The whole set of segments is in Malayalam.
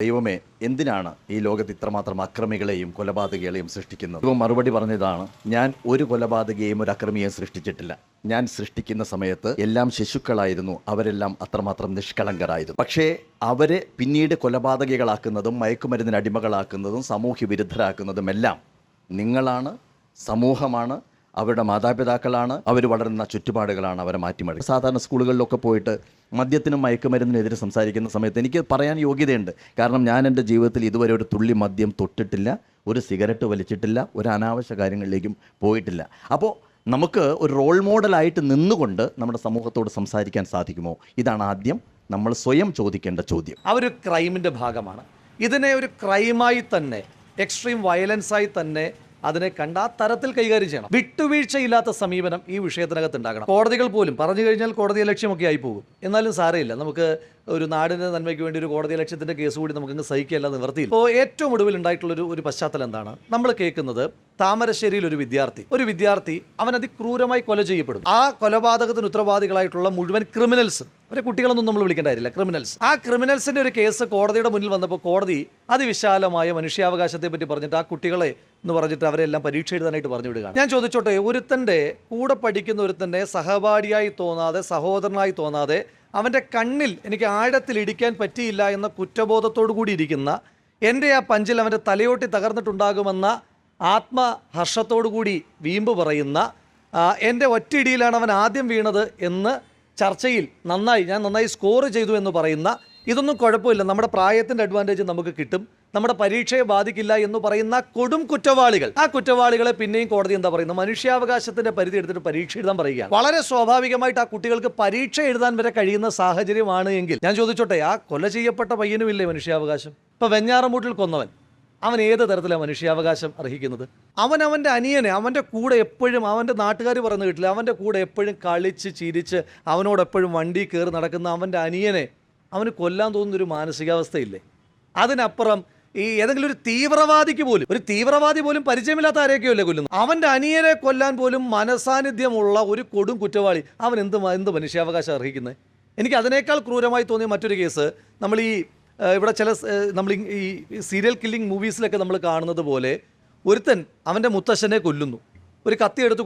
ദൈവമേ, എന്തിനാണ് ഈ ലോകത്ത് ഇത്രമാത്രം അക്രമികളെയും കൊലപാതകികളെയും സൃഷ്ടിക്കുന്നത്? ദൈവം മറുപടി പറഞ്ഞതാണ്, ഞാൻ ഒരു കൊലപാതകിയെയും ഒരു അക്രമിയെയും സൃഷ്ടിച്ചിട്ടില്ല. ഞാൻ സൃഷ്ടിക്കുന്ന സമയത്ത് എല്ലാം ശിശുക്കളായിരുന്നു, അവരെല്ലാം അത്രമാത്രം നിഷ്കളങ്കരായിരുന്നു. പക്ഷേ അവരെ പിന്നീട് കൊലപാതകികളാക്കുന്നതും മയക്കുമരുന്നിന് അടിമകളാക്കുന്നതും സാമൂഹ്യ വിരുദ്ധരാക്കുന്നതും എല്ലാം നിങ്ങളാണ്, സമൂഹമാണ്, അവരുടെ മാതാപിതാക്കളാണ്, അവർ വളരുന്ന ചുറ്റുപാടുകളാണ് അവരെ മാറ്റിമറിക്കുക. സാധാരണ സ്കൂളുകളിലൊക്കെ പോയിട്ട് മദ്യത്തിനും മയക്കുമരുന്നിനെതിരെ സംസാരിക്കുന്ന സമയത്ത് എനിക്ക് പറയാൻ യോഗ്യതയുണ്ട്. കാരണം ഞാൻ എൻ്റെ ജീവിതത്തിൽ ഇതുവരെ ഒരു തുള്ളി മദ്യം തൊട്ടിട്ടില്ല, ഒരു സിഗരറ്റ് വലിച്ചിട്ടില്ല, ഒരു അനാവശ്യ കാര്യങ്ങളിലേക്കും പോയിട്ടില്ല. അപ്പോൾ നമുക്ക് ഒരു റോൾ മോഡലായിട്ട് നിന്നുകൊണ്ട് നമ്മുടെ സമൂഹത്തോട് സംസാരിക്കാൻ സാധിക്കുമോ? ഇതാണ് ആദ്യം നമ്മൾ സ്വയം ചോദിക്കേണ്ട ചോദ്യം. അവരൊരു ക്രൈമിൻ്റെ ഭാഗമാണ്. ഇതിനെ ഒരു ക്രൈമായി തന്നെ, എക്സ്ട്രീം വയലൻസായി തന്നെ അതിനെ കണ്ട ആ തരത്തിൽ കൈകാര്യം ചെയ്യണം. വിട്ടുവീഴ്ചയില്ലാത്ത സമീപനം ഈ വിഷയത്തിനകത്ത് ഉണ്ടാകണം. കോടതികൾ പോലും പറഞ്ഞു കഴിഞ്ഞാൽ കോടതി ലക്ഷ്യമൊക്കെ ആയി പോകും. എന്നാലും സാരമില്ല, നമുക്ക് ഒരു നാടിൻ്റെ നന്മയ്ക്ക് വേണ്ടി ഒരു കോടതി ലക്ഷ്യത്തിൻ്റെ കേസ് കൂടി നമുക്കങ്ങ് സഹിക്കുകയല്ല നിവർത്തിയില്ല. ഇപ്പോൾ ഏറ്റവും ഒടുവിൽ ഉണ്ടായിട്ടുള്ളൊരു പശ്ചാത്തലം എന്താണ്? നമ്മൾ കേൾക്കുന്നത് താമരശ്ശേരിയിൽ ഒരു വിദ്യാർത്ഥി അവൻ അതിക്രൂരമായി കൊല ചെയ്യപ്പെടും. ആ കൊലപാതകത്തിന് ഉത്തരവാദികളായിട്ടുള്ള മുഴുവൻ ക്രിമിനൽസ്, അവരെ കുട്ടികളൊന്നും നമ്മൾ വിളിക്കേണ്ട കാര്യമില്ല, ക്രിമിനൽസ്. ആ ക്രിമിനൽസിൻ്റെ ഒരു കേസ് കോടതിയുടെ മുന്നിൽ വന്നപ്പോൾ കോടതി അതിവിശാലമായ മനുഷ്യാവകാശത്തെ പറ്റി പറഞ്ഞിട്ട് ആ കുട്ടികളെ എന്ന് പറഞ്ഞിട്ട് അവരെല്ലാം പരീക്ഷ എഴുതാനായിട്ട് പറഞ്ഞു വിടുകയാണ്. ഞാൻ ചോദിച്ചോട്ടെ, ഒരുത്തൻ്റെ കൂടെ പഠിക്കുന്ന ഒരുത്തൻ്റെ സഹപാഠിയായി തോന്നാതെ, സഹോദരനായി തോന്നാതെ, അവൻ്റെ കണ്ണിൽ എനിക്ക് ആഴത്തിൽ ഇടിക്കാൻ പറ്റിയില്ല എന്ന കുറ്റബോധത്തോടു കൂടി ഇരിക്കുന്ന, എൻ്റെ ആ പഞ്ചിൽ അവൻ്റെ തലയോട്ടി തകർന്നിട്ടുണ്ടാകുമെന്ന ആത്മഹർഷത്തോടു കൂടി വീമ്പ് പറയുന്ന, എൻ്റെ ഒറ്റയിടിയിലാണ് അവൻ ആദ്യം വീണത് എന്ന് ചർച്ചയിൽ ഞാൻ നന്നായി സ്കോർ ചെയ്തു എന്ന് പറയുന്ന, ഇതൊന്നും കുഴപ്പമില്ല, നമ്മുടെ പ്രായത്തിൻ്റെ അഡ്വാൻറ്റേജ് നമുക്ക് കിട്ടും, നമ്മുടെ പരീക്ഷയെ ബാധിക്കില്ല എന്ന് പറയുന്ന കൊടും കുറ്റവാളികൾ, ആ കുറ്റവാളികളെ പിന്നെയും കോടതി എന്താ പറയുന്നത്? മനുഷ്യാവകാശത്തിന്റെ പരിധി എടുത്തിട്ട് പരീക്ഷ എഴുതാൻ പറയുകയാണ്. വളരെ സ്വാഭാവികമായിട്ട് ആ കുട്ടികൾക്ക് പരീക്ഷ എഴുതാൻ വരെ കഴിയുന്ന സാഹചര്യമാണ് എങ്കിൽ ഞാൻ ചോദിച്ചോട്ടെ, ആ കൊല ചെയ്യപ്പെട്ട പയ്യനുമില്ലേ മനുഷ്യാവകാശം? ഇപ്പൊ വെഞ്ഞാറമൂട്ടിൽ കൊന്നവൻ, അവൻ ഏത് തരത്തിലാണ് മനുഷ്യാവകാശം അർഹിക്കുന്നത്? അവൻ്റെ അനിയനെ, അവൻ്റെ കൂടെ എപ്പോഴും, അവൻ്റെ നാട്ടുകാർ പറയുന്ന കേട്ടില്ല, അവൻ്റെ കൂടെ എപ്പോഴും കളിച്ച് ചിരിച്ച് അവനോട് എപ്പോഴും വണ്ടി കയറി നടക്കുന്ന അവൻ്റെ അനിയനെ അവന് കൊല്ലാൻ തോന്നുന്നൊരു മാനസികാവസ്ഥയില്ലേ? അതിനപ്പുറം ഈ ഏതെങ്കിലും ഒരു തീവ്രവാദി പോലും പരിചയമില്ലാത്ത ആരെയൊക്കെയല്ലേ കൊല്ലുന്നു? അവൻ്റെ അനിയനെ കൊല്ലാൻ പോലും മനസാന്നിധ്യമുള്ള ഒരു കൊടും കുറ്റവാളി അവൻ എന്ത് മനുഷ്യാവകാശം അർഹിക്കുന്നത്? എനിക്ക് അതിനേക്കാൾ ക്രൂരമായി തോന്നിയ മറ്റൊരു കേസ്, നമ്മൾ ഇവിടെ നമ്മൾ ഈ സീരിയൽ കില്ലിംഗ് മൂവീസിലൊക്കെ നമ്മൾ കാണുന്നത് പോലെ, ഒരുത്തൻ അവൻ്റെ മുത്തശ്ശനെ കൊല്ലുന്നു, ഒരു കത്തിയെടുത്ത്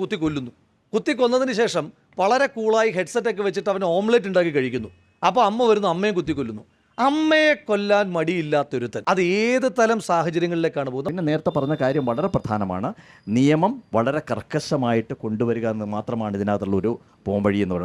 കുത്തി കൊന്നതിന് ശേഷം വളരെ കൂളായി ഹെഡ്സെറ്റൊക്കെ വെച്ചിട്ട് അവൻ ഓംലെറ്റ് ഉണ്ടാക്കി കഴിക്കുന്നു. അപ്പോൾ അമ്മ വരുന്നു, അമ്മയെ കുത്തിക്കൊല്ലുന്നു. അമ്മയെ കൊല്ലാൻ മടിയില്ലാത്തൊരുത്തൻ, അത് ഏത് തരം സാഹചര്യങ്ങളിലേക്കാണ് പോകുന്നത്? പിന്നെ നേരത്തെ പറഞ്ഞ കാര്യം വളരെ പ്രധാനമാണ്. നിയമം വളരെ കർക്കശമായിട്ട് കൊണ്ടുവരിക എന്ന് മാത്രമാണ് ഇതിനകത്തുള്ളൊരു പോംവഴി എന്ന് പറയുന്നത്.